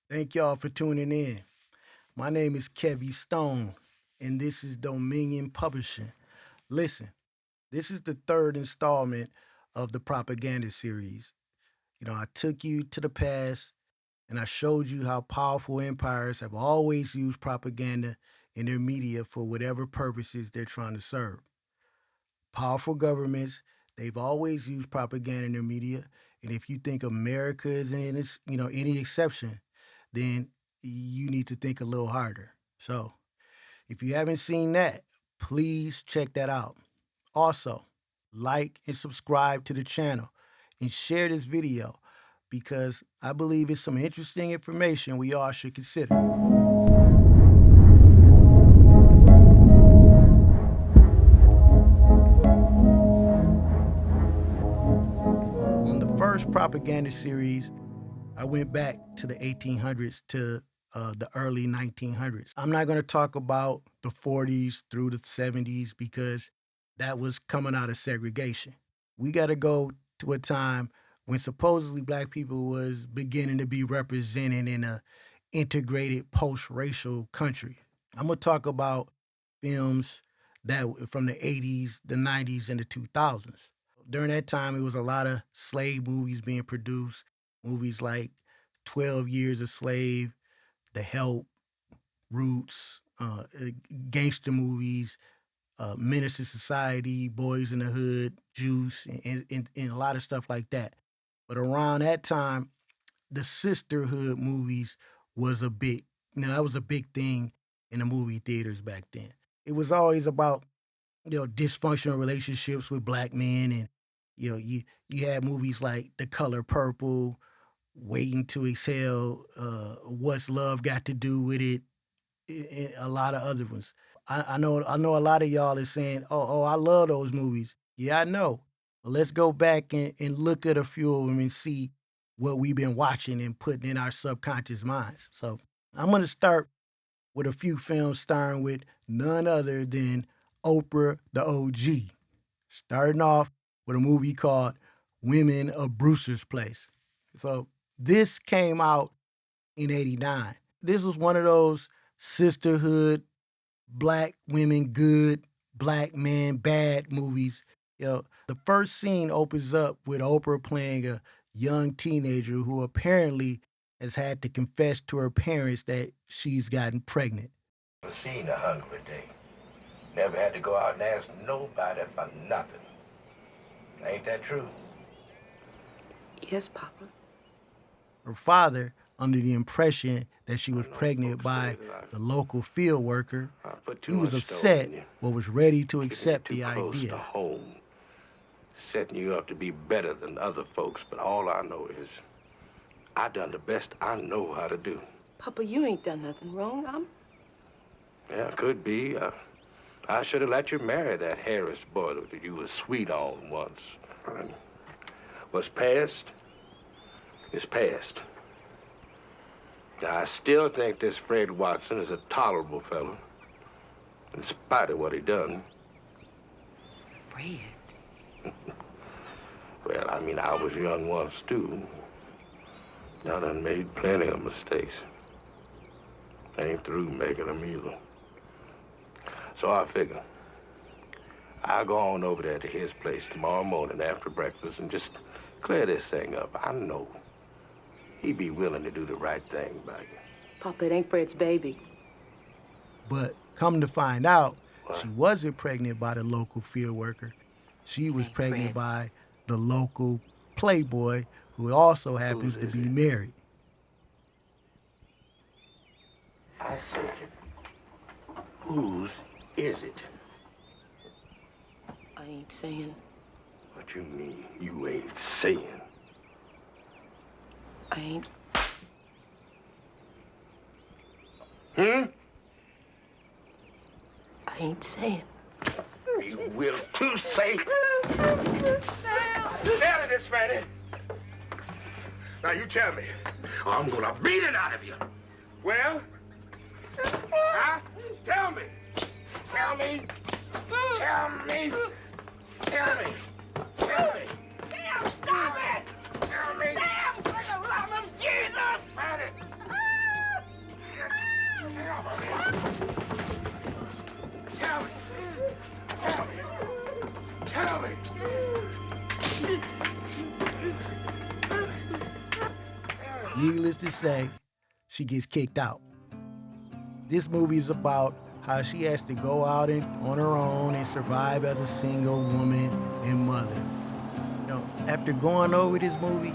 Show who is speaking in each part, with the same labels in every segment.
Speaker 1: Thank y'all for tuning in. My name is Kevy Stone, and this is Dominion Publishing. Listen, this is the third installment of the propaganda series. I took you to the past and I showed you how powerful empires have always used propaganda in their media for whatever purposes they're trying to serve. Powerful governments, they've always used propaganda in their media, and if you think America is any exception, then you need to think a little harder. So, if you haven't seen that, please check that out. Also, like and subscribe to the channel and share this video because I believe it's some interesting information we all should consider. On the first propaganda series, I went back to the 1800s to the early 1900s. I'm not going to talk about the 40s through the 70s because that was coming out of segregation. We got to go to a time when supposedly black people was beginning to be represented in a integrated post-racial country. I'm going to talk about films that from the 80s, the 90s, and the 2000s. During that time, it was a lot of slave movies being produced, movies like 12 Years a Slave, The Help, Roots, gangster movies, Menace to Society, Boys in the Hood, Juice, and a lot of stuff like that. But around that time, the sisterhood movies was a big, that was a big thing in the movie theaters back then. It was always about, dysfunctional relationships with black men. And, you had movies like The Color Purple, Waiting to Exhale, What's Love Got to Do with It, and a lot of other ones. I know a lot of y'all is saying, oh, I love those movies. Yeah, I know. But let's go back and look at a few of them and see what we've been watching and putting in our subconscious minds. So I'm going to start with a few films starring with none other than Oprah the OG. Starting off with a movie called Women of Brewster's Place. So this came out in 89. This was one of those sisterhood, black women good, black man bad movies. The first scene opens up with Oprah playing a young teenager who apparently has had to confess to her parents that she's gotten pregnant.
Speaker 2: Never seen a hungry day. Never had to go out and ask nobody for nothing. Ain't that true?
Speaker 3: Yes, Papa.
Speaker 1: Her father, under the impression that she was pregnant by the local field worker, he was upset but was ready to accept the idea.
Speaker 2: To home, setting you up to be better than other folks, but all I know is I done the best I know how to do.
Speaker 3: Papa, you ain't done nothing wrong.
Speaker 2: Yeah, could be. I should have let you marry that Harris boy that you was sweet on once. What's past is past. I still think this Fred Watson is a tolerable fellow, in spite of what he done.
Speaker 3: Fred?
Speaker 2: Well, I was young once, too. I done made plenty of mistakes. Ain't through making them either. So I figure I'll go on over there to his place tomorrow morning after breakfast and just clear this thing up. I know he'd be willing to do the right thing by you.
Speaker 3: Papa, it ain't Fred's baby.
Speaker 1: But come to find out, she wasn't pregnant by the local field worker. She was pregnant by the local playboy who also happens to be married.
Speaker 2: I said, whose is it?
Speaker 3: I ain't saying.
Speaker 2: What you mean, you ain't saying?
Speaker 3: I ain't.
Speaker 2: Hmm?
Speaker 3: I ain't saying.
Speaker 2: You will too say. Tell me this, Fanny. Now you tell me, or I'm gonna beat it out of you. Well? Huh? Tell me. Tell me. Tell me. Tell me. Tell me. Damn, stop it! Tell me. Damn, for the love of Jesus! Fanny!
Speaker 1: Needless to say, she gets kicked out. This movie is about how she has to go out on her own and survive as a single woman and mother. After going over this movie,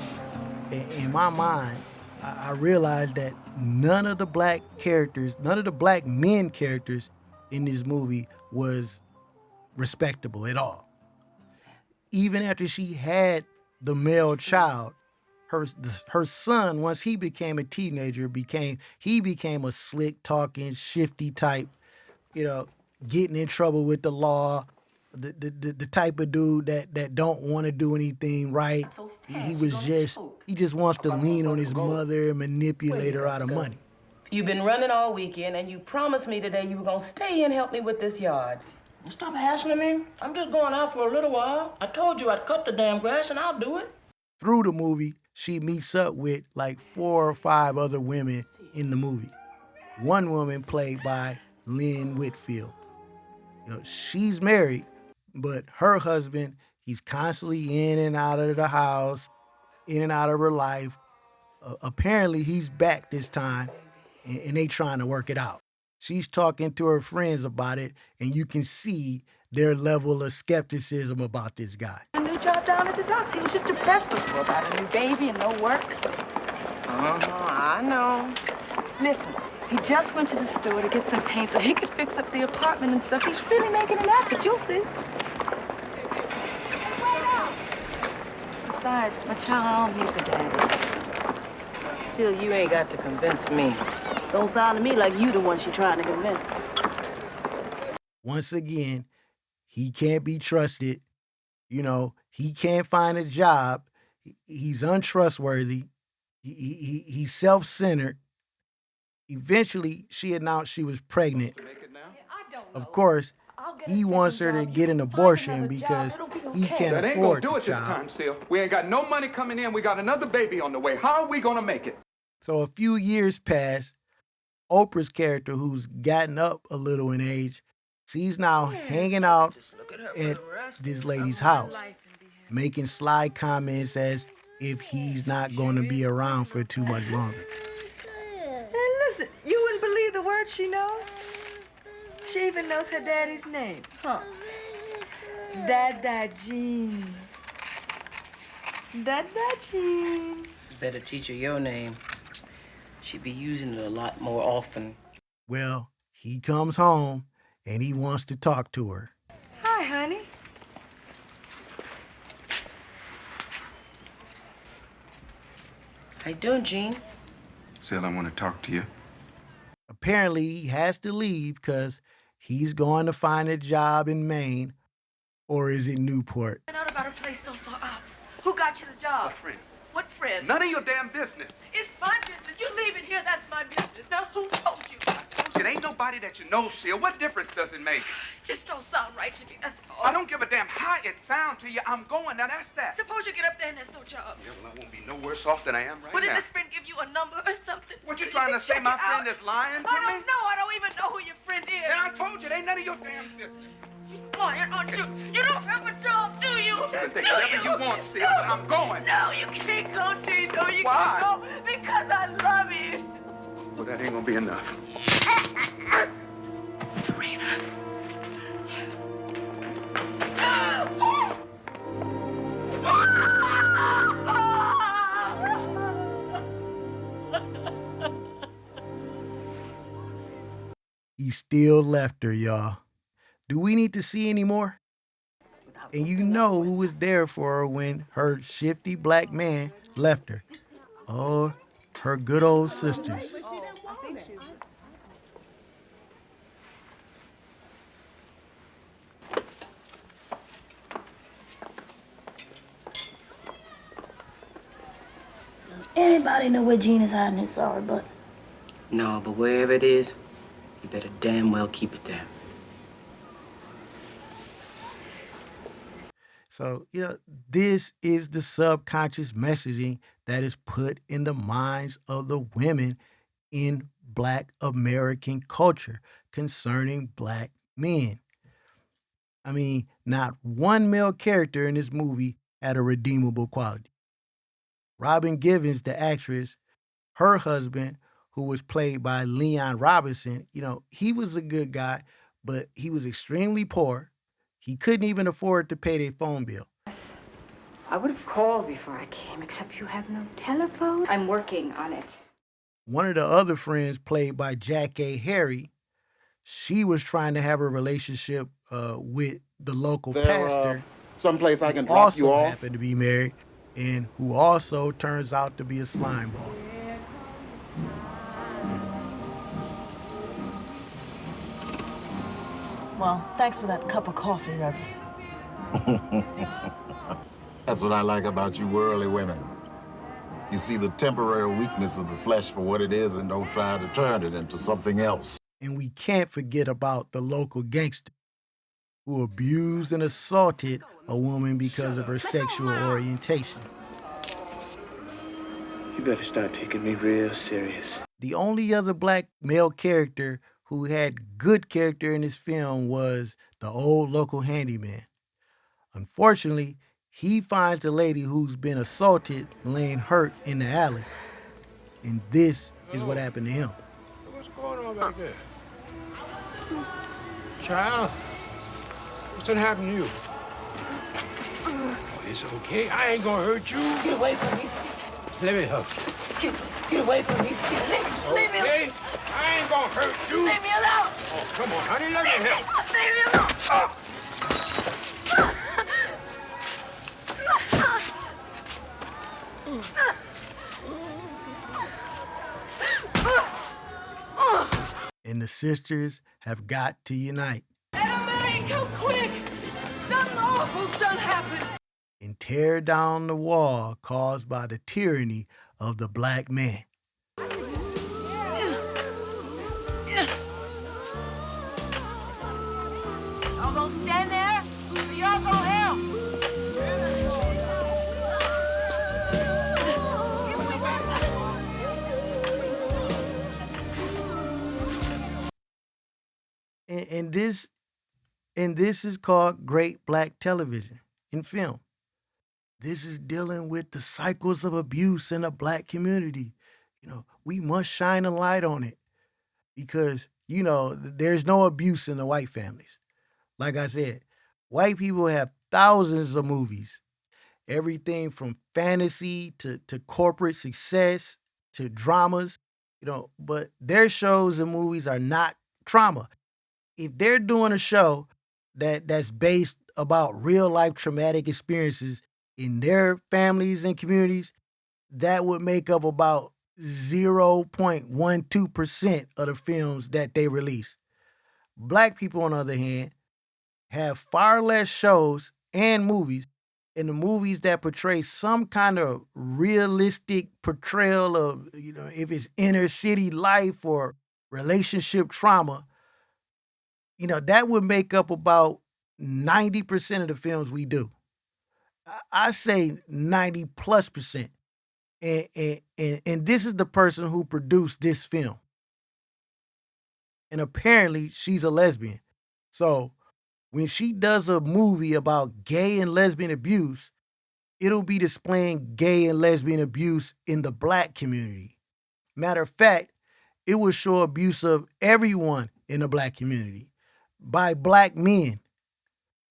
Speaker 1: in my mind, I realized that none of the black men characters in this movie was respectable at all. Even after she had the male child, her son, once he became a teenager, became a slick talking, shifty type, getting in trouble with the law, the type of dude that don't want to do anything right. He just wants to lean on his mother and manipulate her out of money.
Speaker 3: You've been running all weekend, and you promised me today you were gonna stay and help me with this yard. Stop hassling me. I'm just going out for a little while. I told you I'd cut the damn grass, and I'll do it.
Speaker 1: Through the movie, she meets up with like 4 or 5 other women in the movie. One woman played by Lynn Whitfield. She's married, but her husband, he's constantly in and out of the house, in and out of her life. Apparently, he's back this time, and they trying to work it out. She's talking to her friends about it, and you can see their level of skepticism about this guy.
Speaker 4: A new job down at the docks. He was just depressed before about a new baby and no work.
Speaker 3: I know.
Speaker 4: Listen, he just went to the store to get some paint so he could fix up the apartment and stuff. He's really making an effort, you'll see. Besides, my child needs a daddy.
Speaker 3: Still, you ain't got to convince me. Don't sound to me like you the one she trying to convince.
Speaker 1: Once again, he can't be trusted. He can't find a job. He's untrustworthy. He's self-centered. Eventually, she announced she was pregnant. Of course, he wants her to get an abortion because he can't
Speaker 5: That ain't
Speaker 1: afford
Speaker 5: gonna do
Speaker 1: the
Speaker 5: it this
Speaker 1: child.
Speaker 5: time, Seal. We ain't got no money coming in. We got another baby on the way. How are we gonna make it?
Speaker 1: So a few years pass. Oprah's character, who's gotten up a little in age, she's now hanging out at this lady's house, making sly comments as if he's not going to be around for too much longer.
Speaker 4: And listen, you wouldn't believe the word she knows. She even knows her daddy's name. Huh. Dada Jean. Dada Jean.
Speaker 3: You better teach her your name. She'd be using it a lot more often.
Speaker 1: Well, he comes home and he wants to talk to her.
Speaker 4: Hi, honey.
Speaker 3: How you doing, Gene?
Speaker 5: Seal, I want to talk to you.
Speaker 1: Apparently, he has to leave because he's going to find a job in Maine, or is it Newport?
Speaker 4: I know about her place so far up. Who got you the job?
Speaker 5: A friend.
Speaker 4: What friend?
Speaker 5: None of your damn business.
Speaker 4: It's my business. You leave it here, that's my business. Now, who told you?
Speaker 5: It ain't nobody that you know, Seal. What difference does it make?
Speaker 4: Just don't sound right to me, that's all.
Speaker 5: I don't give a damn how it sounds to you. I'm going. Now, that's that.
Speaker 4: Suppose you get up there and there's no job.
Speaker 5: Yeah, well, I won't be no worse off than I am right
Speaker 4: Well, did
Speaker 5: now.
Speaker 4: this friend give you a number or something?
Speaker 5: What, you
Speaker 4: So
Speaker 5: trying
Speaker 4: can
Speaker 5: to say
Speaker 4: check
Speaker 5: my
Speaker 4: it
Speaker 5: friend
Speaker 4: out?
Speaker 5: is lying to
Speaker 4: I
Speaker 5: me?
Speaker 4: don't know. I don't even know who your friend is.
Speaker 5: Then I told you, it ain't none of your damn business.
Speaker 4: Lying, aren't you? You don't have a job, do you?
Speaker 5: You can take
Speaker 4: Do
Speaker 5: whatever you want, Seal, but I'm going.
Speaker 4: No, you can't go, Gene. No, you
Speaker 5: Why?
Speaker 4: can't go because I love you.
Speaker 5: Well, that ain't gonna be enough.
Speaker 4: Serena.
Speaker 1: He still left her, y'all. Do we need to see any more? And you know who was there for her when her shifty black man left her. Oh, her good old sisters.
Speaker 6: Anybody know where Gene is hiding his sorry butt?
Speaker 3: No, but wherever it is, you better damn well keep it there.
Speaker 1: So, this is the subconscious messaging that is put in the minds of the women in Black American culture concerning black men. I mean, not one male character in this movie had a redeemable quality. Robin Givens, the actress, Her husband, who was played by Leon Robinson, he was a good guy, but he was extremely poor. He couldn't even afford to pay their phone bill.
Speaker 7: I would have called before I came, except you have no telephone. I'm working on it.
Speaker 1: One of the other friends, played by Jack A. Harry, she was trying to have a relationship with the local pastor.
Speaker 8: Someplace I can
Speaker 1: who
Speaker 8: drop you
Speaker 1: also
Speaker 8: off?
Speaker 1: happened to be married, and who also turns out to be a slime ball.
Speaker 9: Well, thanks for that cup of coffee, Reverend.
Speaker 8: That's what I like about you worldly women. You see the temporary weakness of the flesh for what it is and don't try to turn it into something else.
Speaker 1: And we can't forget about the local gangster who abused and assaulted a woman because of her sexual orientation.
Speaker 10: You better start taking me real serious.
Speaker 1: The only other black male character who had good character in this film was the old local handyman. Unfortunately, he finds the lady who's been assaulted laying hurt in the alley. And this is what happened to him.
Speaker 2: What's going on back there? Child, what's gonna happen to you? Oh, it's okay. I ain't gonna hurt you.
Speaker 3: Get away from me.
Speaker 2: Let me help you.
Speaker 3: Get away from me. Leave me alone.
Speaker 2: Okay? I ain't gonna hurt you.
Speaker 3: Leave me alone.
Speaker 2: Oh, come on, honey, let me help.
Speaker 3: Leave me alone.
Speaker 1: And the sisters have got to unite.
Speaker 3: Hey, come quick. Something awful's done happened.
Speaker 1: And tear down the wall caused by the tyranny of the black man.
Speaker 3: Y'all gonna stand there, or y'all gonna help?
Speaker 1: And this is called great black television and film. This is dealing with the cycles of abuse in the black community. We must shine a light on it because, there's no abuse in the white families. Like I said, white people have thousands of movies, everything from fantasy to corporate success to dramas, but their shows and movies are not trauma. If they're doing a show that's based about real life traumatic experiences in their families and communities, that would make up about 0.12% of the films that they release. Black people, on the other hand, have far less shows and movies, and the movies that portray some kind of realistic portrayal of, if it's inner city life or relationship trauma, that would make up about 90% of the films we do. I say 90+%. And this is the person who produced this film. And apparently she's a lesbian. So when she does a movie about gay and lesbian abuse, it'll be displaying gay and lesbian abuse in the black community. Matter of fact, it will show abuse of everyone in the black community by black men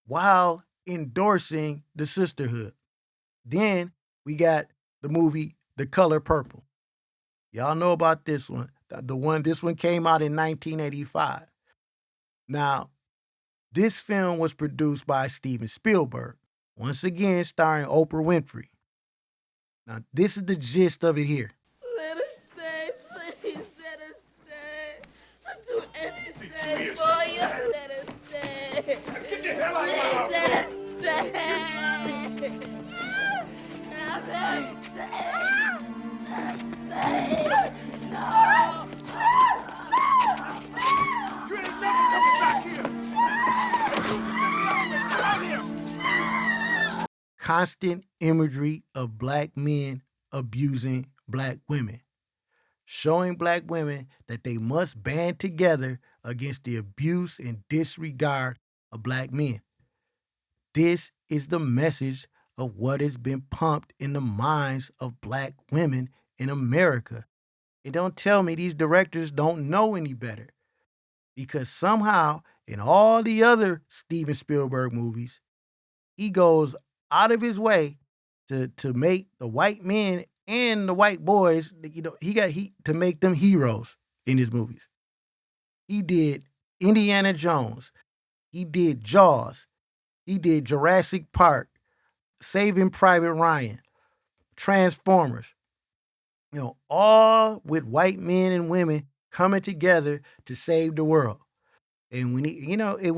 Speaker 1: while endorsing the sisterhood. Then we got the movie The Color Purple. Y'all know about this one. This one came out in 1985. Now, this film was produced by Steven Spielberg, once again starring Oprah Winfrey. Now, this is the gist of it here.
Speaker 11: Let us stay, please. Let us stay. I'll do anything for you. Let us stay.
Speaker 2: Get the hell out of my house!
Speaker 11: Let us stay. Let us stay. No.
Speaker 2: You ain't never coming back here! Get out here!
Speaker 1: Constant imagery of black men abusing black women, showing black women that they must band together against the abuse and disregard of black men. This is the message of what has been pumped in the minds of black women in America And don't tell me these directors don't know any better. Because somehow, in all the other Steven Spielberg movies, he goes out of his way to make the white men and the white boys, he to make them heroes in his movies. He did Indiana Jones. He did Jaws. He did Jurassic Park, Saving Private Ryan, Transformers. All with white men and women coming together to save the world. And when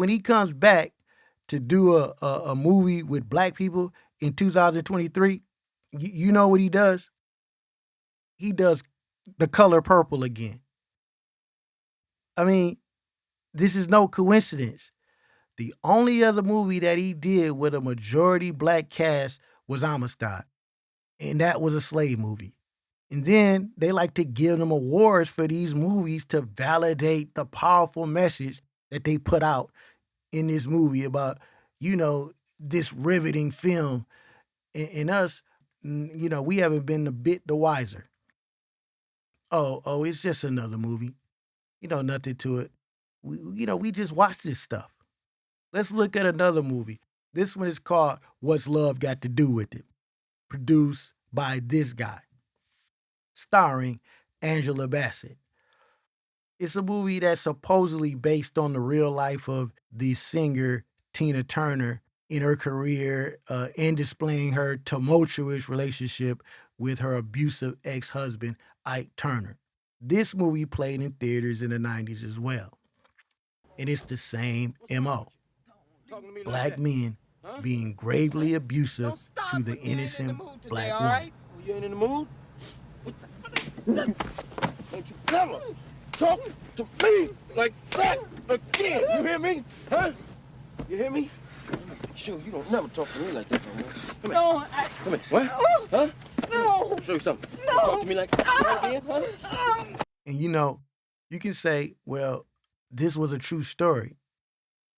Speaker 1: he comes back to do a movie with black people in 2023, you know what he does? He does The Color Purple again. I mean, this is no coincidence. The only other movie that he did with a majority black cast was Amistad, and that was a slave movie. And then they like to give them awards for these movies to validate the powerful message that they put out in this movie about, this riveting film. And us, we haven't been a bit the wiser. Oh, it's just another movie. Nothing to it. We just watch this stuff. Let's look at another movie. This one is called What's Love Got to Do with It? Produced by this guy, starring Angela Bassett. It's a movie that's supposedly based on the real life of the singer Tina Turner in her career and displaying her tumultuous relationship with her abusive ex-husband, Ike Turner. This movie played in theaters in the 90s as well. And it's the same MO. Black men being gravely abusive to the innocent black woman.
Speaker 2: You ain't in the mood? Don't you ever talk to me like that again. You hear me? Huh? You hear me? Sure, you don't never talk to me like that no more. Come here.
Speaker 11: No,
Speaker 2: Come here. What? Huh?
Speaker 11: No.
Speaker 2: I'll show you something.
Speaker 11: No.
Speaker 2: Talk to me like that again, huh?
Speaker 1: And you can say, well, this was a true story.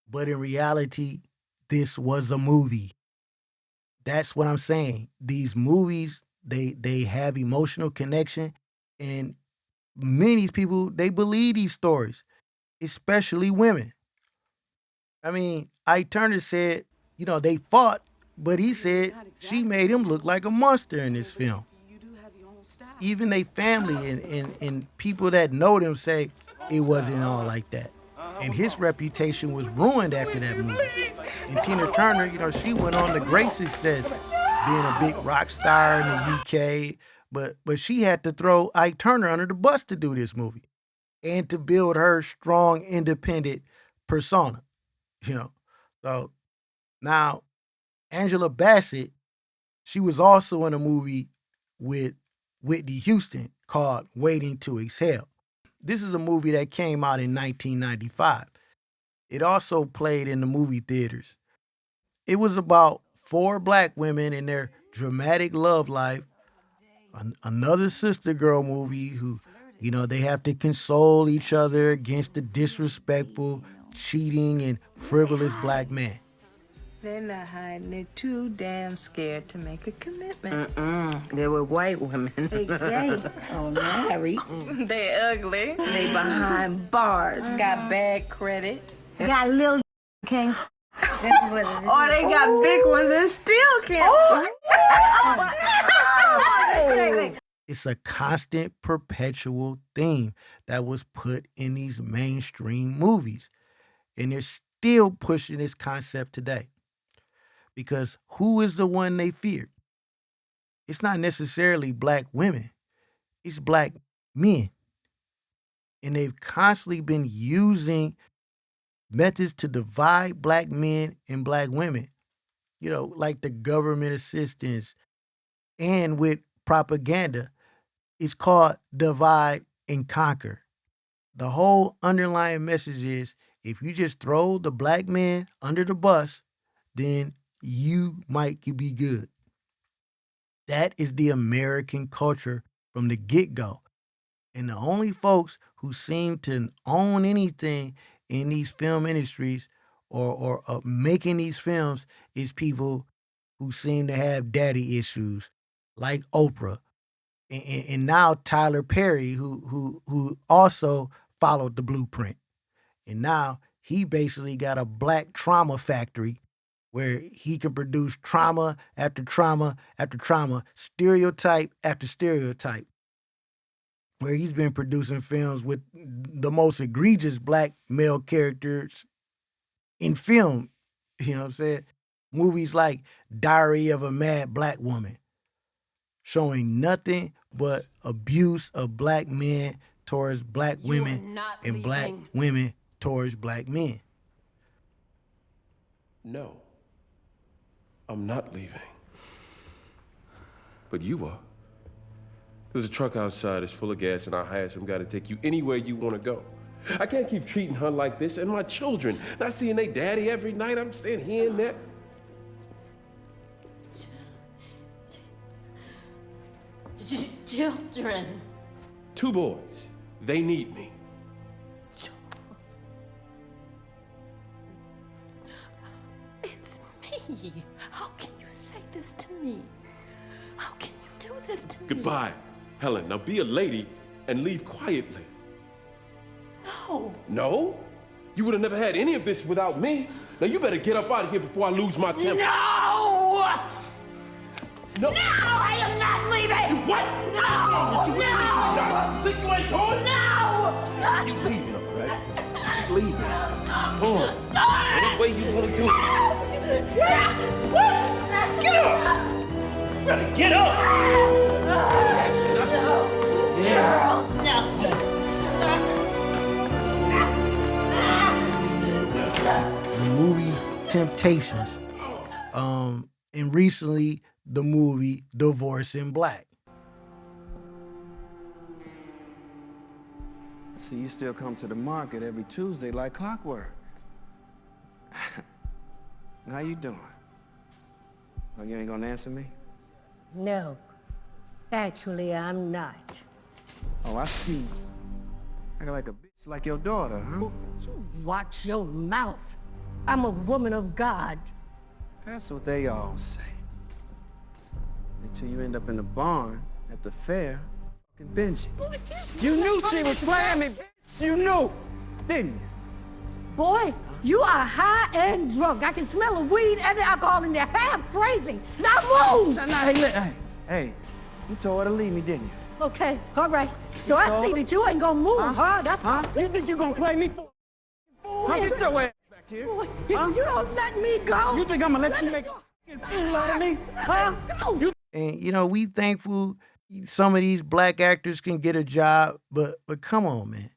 Speaker 1: But in reality, this was a movie. That's what I'm saying. These movies, they have emotional connection, and many people, they believe these stories, especially women. I mean, Ike Turner said, they fought, but he said she made him look like a monster in this film. Even their family and people that know them say it wasn't all like that. And his reputation was ruined after that movie. And Tina Turner, she went on to great success being a big rock star in the UK, but she had to throw Ike Turner under the bus to do this movie and to build her strong, independent persona. So now Angela Bassett, she was also in a movie with Whitney Houston called Waiting to Exhale. This is a movie that came out in 1995. It also played in the movie theaters. It was about 4 black women in their dramatic love life, another sister girl movie who, they have to console each other against the disrespectful, cheating, and frivolous black man.
Speaker 12: They're not hiding. They're too damn scared to make a commitment. They were white women. They gay or married. They ugly. They behind bars. Got bad credit.
Speaker 6: They got little king. That's what it is.
Speaker 12: Or they got big ones and still can't.
Speaker 1: It's a constant, perpetual theme that was put in these mainstream movies. And they're still pushing this concept today. Because who is the one they fear? It's not necessarily black women. It's black men. And they've constantly been using methods to divide black men and black women. Like the government assistance and with propaganda. It's called divide and conquer. The whole underlying message is if you just throw the black man under the bus, then you might be good. That is the American culture from the get-go. And the only folks who seem to own anything in these film industries or making these films is people who seem to have daddy issues, like Oprah, And now Tyler Perry, who also followed the blueprint. And now he basically got a black trauma factory where he can produce trauma after trauma after trauma, stereotype after stereotype, where he's been producing films with the most egregious black male characters in film. You know what I'm saying? Movies like Diary of a Mad Black Woman, showing nothing but abuse of black men towards black women and black women towards black men.
Speaker 13: No, I'm not leaving. But you are. There's a truck outside that's full of gas, and I hired some guy to take you anywhere you want to go. I can't keep treating her like this, and my children, not seeing their daddy every night. I'm staying here and there.
Speaker 11: Children.
Speaker 13: 2 boys. They need me.
Speaker 11: It's me. How can you say this to me? How can you do this to me?
Speaker 13: Goodbye, Helen. Now be a lady and leave quietly.
Speaker 11: No.
Speaker 13: No? You would have never had any of this without me. Now you better get up out of here before I lose my temper.
Speaker 11: No!
Speaker 13: No!
Speaker 11: No, I am not leaving!
Speaker 13: You what?
Speaker 11: No!
Speaker 13: No! Think you ain't going?
Speaker 11: No!
Speaker 13: You leaving, all right? You leaving. Come on. Any way you want to do it.
Speaker 11: What?
Speaker 13: Get up! You better get up!
Speaker 11: No!
Speaker 13: Yes.
Speaker 11: No!
Speaker 1: The movie Temptations, and recently the movie Divorce in Black.
Speaker 10: See, you still come to the market every Tuesday like clockwork. How you doing? Oh, you ain't gonna answer me?
Speaker 14: No. Actually, I'm not.
Speaker 10: Oh, I see. Acting like a bitch like your daughter, huh?
Speaker 14: Watch your mouth. I'm a woman of God.
Speaker 10: That's what they all say. Until you end up in the barn at the fair, fucking binging. You knew she was playing me, bitch. You knew, didn't you?
Speaker 14: Boy, you are high and drunk. I can smell the weed and the alcohol in there. Half crazy. Now move!
Speaker 10: Hey, you told her to leave me, didn't you?
Speaker 14: Okay, all right. So I see that you ain't gonna move, huh? That's
Speaker 10: You think you gonna play me for? Huh? Get your ass back here.
Speaker 14: Boy, you don't let me go.
Speaker 10: You think I'm gonna let you make a fool out of me? Huh?
Speaker 1: And, you know, we thankful some of these black actors can get a job, but come on, man.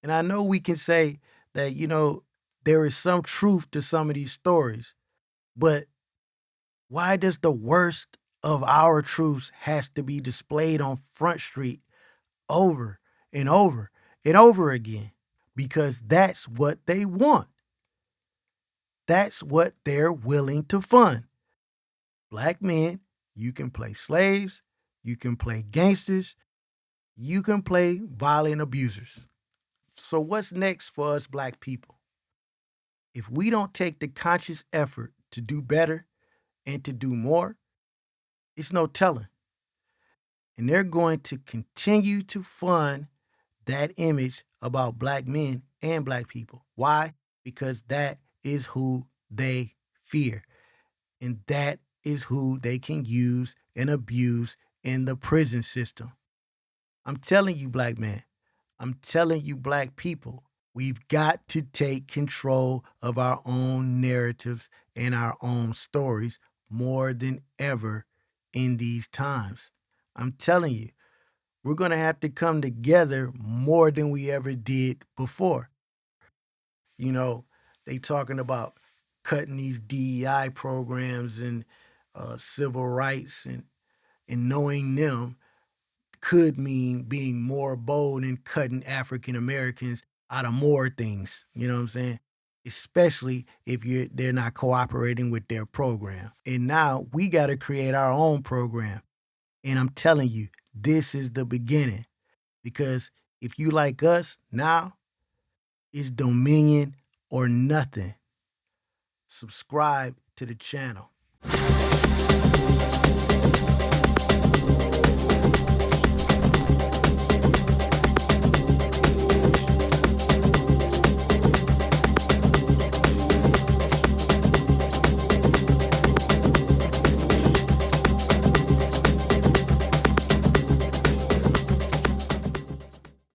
Speaker 1: And I know we can say that, you know, there is some truth to some of these stories, but why does the worst of our truths has to be displayed on Front Street over and over and over again? Because that's what they want. That's what they're willing to fund. Black men, you can play slaves, you can play gangsters, you can play violent abusers. So what's next for us black people? If we don't take the conscious effort to do better and to do more, it's no telling. And they're going to continue to fund that image about black men and black people. Why? Because that is who they fear. And that is who they can use and abuse in the prison system. I'm telling you, black man, I'm telling you, black people, we've got to take control of our own narratives and our own stories more than ever in these times. I'm telling you, we're going to have to come together more than we ever did before. You know, they talking about cutting these DEI programs and civil rights, and knowing them could mean being more bold and cutting African Americans out of more things. You know what I'm saying? Especially if they're not cooperating with their program. And now we got to create our own program. And I'm telling you, this is the beginning. Because if you like us now, it's Dominion or nothing. Subscribe to the channel.